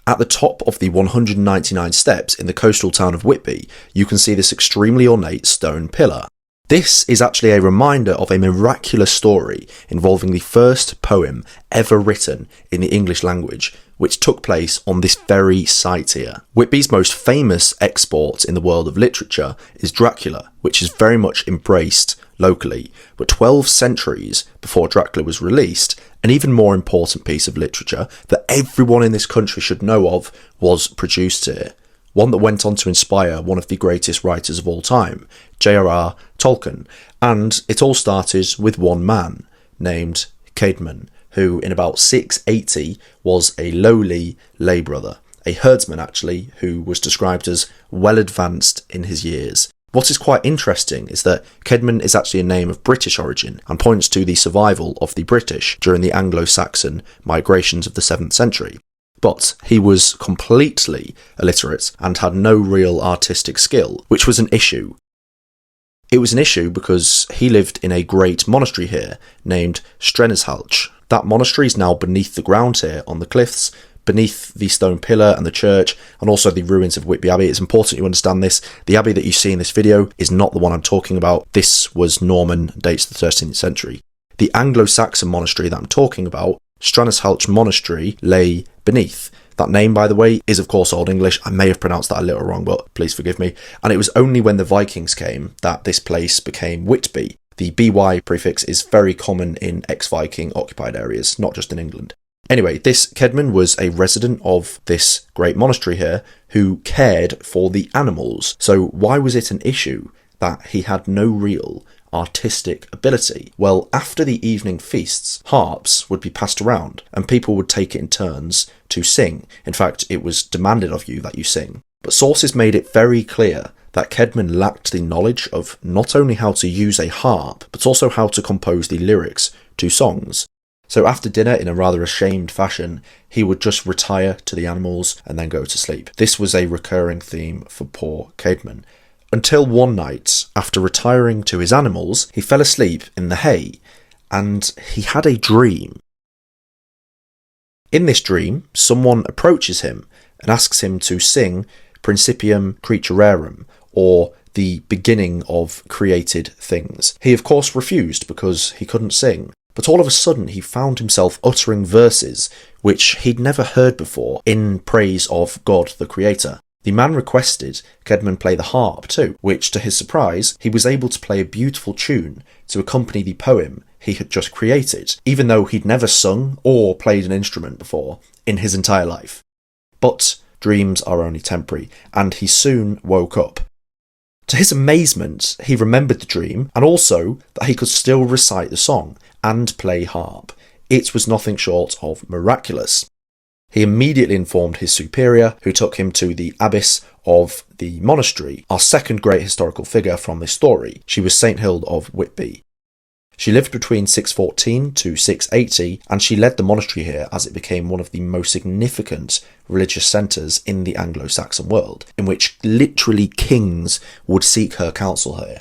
At the top of the 199 steps in the coastal town of Whitby, you can see this extremely ornate stone pillar. This is actually a reminder of a miraculous story involving the first poem ever written in the English language, which took place on this very site here. Whitby's most famous export in the world of literature is Dracula, which is very much embraced locally, but 12 centuries before Dracula was released, an even more important piece of literature that everyone in this country should know of was produced here. One that went on to inspire one of the greatest writers of all time, J.R.R. Tolkien, and it all started with one man named Caedmon, who in about 680 was a lowly lay brother, a herdsman actually, who was described as well advanced in his years. What is quite interesting is that Caedmon is actually a name of British origin and points to the survival of the British during the Anglo-Saxon migrations of the 7th century. But he was completely illiterate and had no real artistic skill, which was an issue. It was an issue because he lived in a great monastery here named Strenashalch. That monastery is now beneath the ground here on the cliffs, beneath the stone pillar and the church, and also the ruins of Whitby Abbey. It's important you understand this. The abbey that you see in this video is not the one I'm talking about. This was Norman, dates the 13th century. The Anglo-Saxon monastery that I'm talking about, Strenashalch Monastery, lay beneath. That name, by the way, is of course Old English. I may have pronounced that a little wrong, but please forgive me. And it was only when the Vikings came that this place became Whitby. The BY prefix is very common in ex-Viking occupied areas, not just in England. Anyway, this Caedmon was a resident of this great monastery here who cared for the animals. So why was it an issue that he had no real artistic ability? Well, after the evening feasts, harps would be passed around and people would take it in turns to sing. In fact, it was demanded of you that you sing. But sources made it very clear that Caedmon lacked the knowledge of not only how to use a harp, but also how to compose the lyrics to songs. So after dinner, in a rather ashamed fashion, he would just retire to the animals and then go to sleep. This was a recurring theme for poor Caedmon. Until one night, after retiring to his animals, he fell asleep in the hay, and he had a dream. In this dream, someone approaches him and asks him to sing Principium Creaturarum, or the beginning of created things. He of course refused because he couldn't sing, but all of a sudden he found himself uttering verses which he'd never heard before in praise of God the Creator. The man requested Caedmon play the harp too, which to his surprise he was able to play a beautiful tune to accompany the poem he had just created, even though he'd never sung or played an instrument before in his entire life. But dreams are only temporary, and he soon woke up. To his amazement, he remembered the dream and also that he could still recite the song and play harp. It was nothing short of miraculous. He immediately informed his superior, who took him to the abbess of the monastery, our second great historical figure from this story. She was Saint Hild of Whitby. She lived between 614 to 680, and she led the monastery here as it became one of the most significant religious centres in the Anglo-Saxon world, in which literally kings would seek her counsel here.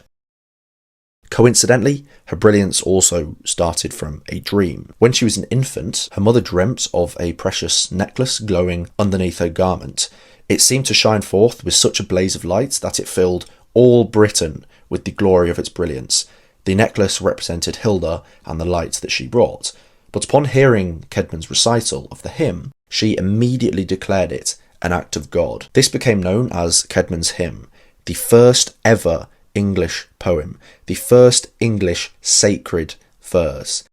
Coincidentally, her brilliance also started from a dream. When she was an infant, her mother dreamt of a precious necklace glowing underneath her garment. It seemed to shine forth with such a blaze of light that it filled all Britain with the glory of its brilliance. The necklace represented Hilda and the light that she brought, but upon hearing Caedmon's recital of the hymn, she immediately declared it an act of God. This became known as Caedmon's hymn, the first ever English poem, the first English sacred verse.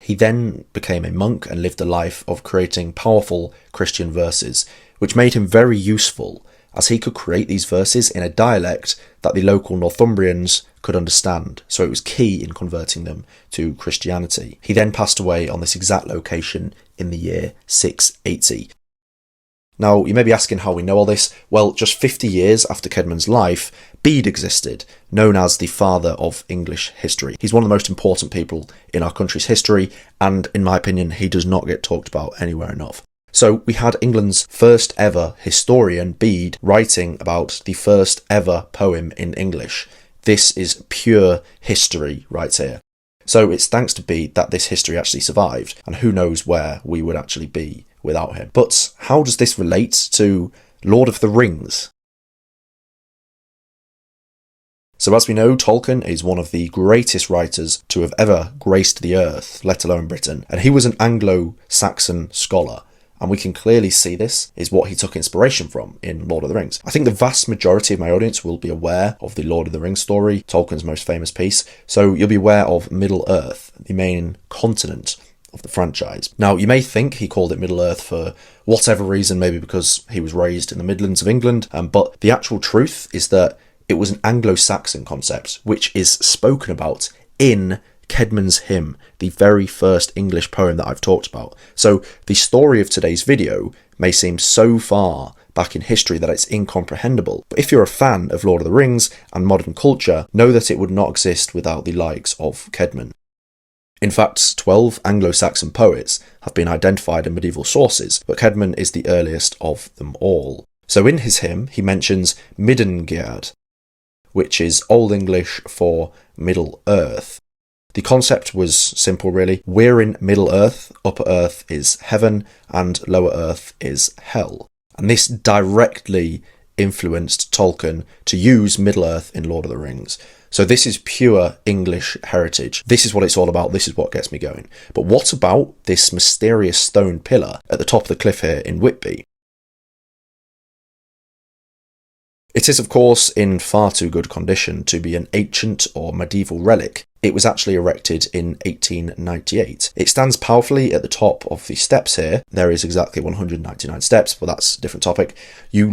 He then became a monk and lived a life of creating powerful Christian verses, which made him very useful, as he could create these verses in a dialect that the local Northumbrians could understand, so it was key in converting them to Christianity. He then passed away on this exact location in the year 680. Now, you may be asking how we know all this. Well, just 50 years after Caedmon's life, Bede existed, known as the father of English history. He's one of the most important people in our country's history, and in my opinion, he does not get talked about anywhere enough. So we had England's first ever historian, Bede, writing about the first ever poem in English. This is pure history right here. So it's thanks to Bede that this history actually survived, and who knows where we would actually be without him. But how does this relate to Lord of the Rings? So as we know, Tolkien is one of the greatest writers to have ever graced the earth, let alone Britain, and he was an Anglo-Saxon scholar. And we can clearly see this is what he took inspiration from in Lord of the Rings. I think the vast majority of my audience will be aware of the Lord of the Rings story, Tolkien's most famous piece, so you'll be aware of Middle-earth, the main continent of the franchise. Now, you may think he called it Middle-earth for whatever reason, maybe because he was raised in the Midlands of England, but the actual truth is that it was an Anglo-Saxon concept, which is spoken about in Caedmon's hymn, the very first English poem that I've talked about. So the story of today's video may seem so far back in history that it's incomprehensible. But if you're a fan of Lord of the Rings and modern culture, know that it would not exist without the likes of Caedmon. In fact, 12 Anglo-Saxon poets have been identified in medieval sources, but Caedmon is the earliest of them all. So in his hymn, he mentions Middengeard, which is Old English for Middle Earth. The concept was simple, really. We're in Middle Earth, Upper Earth is heaven, and Lower Earth is hell. And this directly influenced Tolkien to use Middle Earth in Lord of the Rings. So this is pure English heritage. This is what it's all about. This is what gets me going. But what about this mysterious stone pillar at the top of the cliff here in Whitby? It is, of course, in far too good condition to be an ancient or medieval relic. It was actually erected in 1898. It stands powerfully at the top of the steps here. There is exactly 199 steps, but that's a different topic. You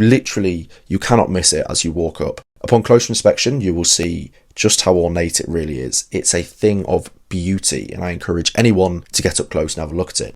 cannot miss it as you walk up. Upon closer inspection, you will see just how ornate it really is. It's a thing of beauty, and I encourage anyone to get up close and have a look at it.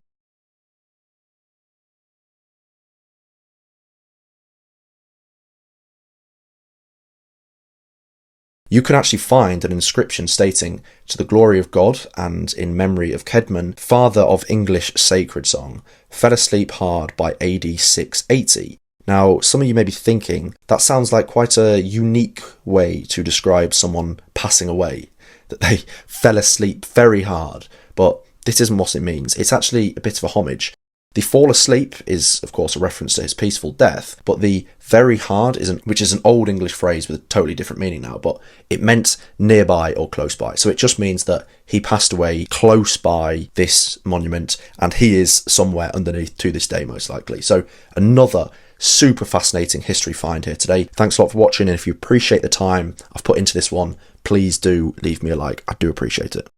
You can actually find an inscription stating, "To the glory of God and in memory of Caedmon, father of English sacred song, fell asleep hard by AD 680. Now, some of you may be thinking, that sounds like quite a unique way to describe someone passing away, that they fell asleep very hard, but this isn't what it means. It's actually a bit of a homage. The fall asleep is, of course, a reference to his peaceful death, but the very hard, which is an old English phrase with a totally different meaning now, but it meant nearby or close by. So it just means that he passed away close by this monument, and he is somewhere underneath to this day, most likely. So another super fascinating history find here today. Thanks a lot for watching, and if you appreciate the time I've put into this one, please do leave me a like. I do appreciate it.